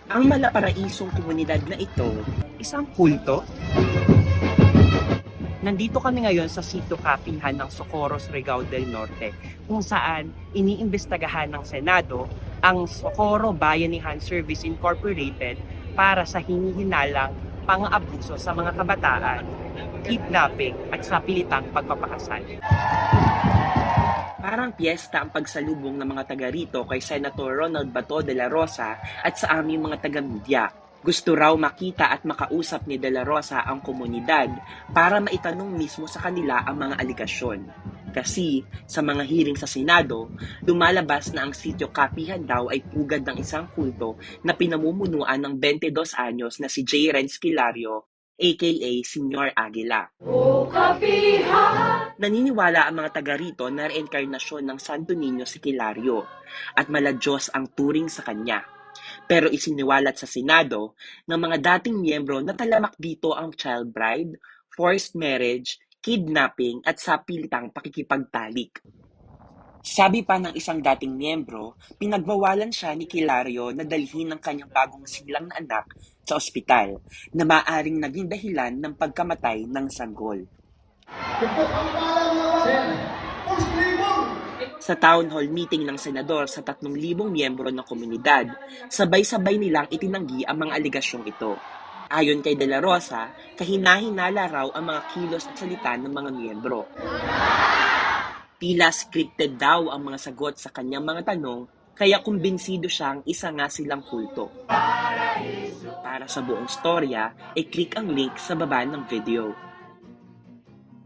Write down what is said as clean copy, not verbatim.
Ang malaparaisong komunidad na ito, isang kulto. Nandito kami ngayon sa sitio kapihan ng Socorro, Surigao del Norte, kung saan iniimbestagahan ng Senado ang Socorro Bayanihan Service Incorporated para sa hinihinalang pang-aabuso sa mga kabataan, kidnapping at sa pilitang pagpapakasal. Parang piyesta ang pagsalubong ng mga taga rito kay Senator Ronald Bato de la Rosa at sa aming mga taga-media. Gusto raw makita at makausap ni de la Rosa ang komunidad para maitanong mismo sa kanila ang mga aligasyon. Kasi sa mga hearing sa Senado, lumalabas na ang sitio kapihan daw ay pugad ng isang kulto na pinamumunuan ng 22 anyos na si J. Renz Kilario, aka Senyor Aguila. Naniniwala ang mga taga rito na reinkarnasyon ng Santo Niño si Kilario at mala-Diyos ang turing sa kanya. Pero isiniwalat sa Senado ng mga dating miyembro na talamak dito ang child bride, forced marriage, kidnapping at sapilitang pakikipagtalik. Sabi pa ng isang dating miyembro, pinagbawalan siya ni Kilario na dalhin ng kanyang bagong silang na anak sa ospital na maaring naging dahilan ng pagkamatay ng sanggol. Sa town hall meeting ng senador sa 3,000 miyembro ng komunidad, sabay-sabay nilang itinanggi ang mga aligasyong ito. Ayon kay De La Rosa, kahina-hinala raw ang mga kilos at salita ng mga miyembro. Tila scripted daw ang mga sagot sa kanyang mga tanong, kaya kumbinsido siyang isa nga silang kulto. Para sa buong storya, i-click ang link sa baba ng video.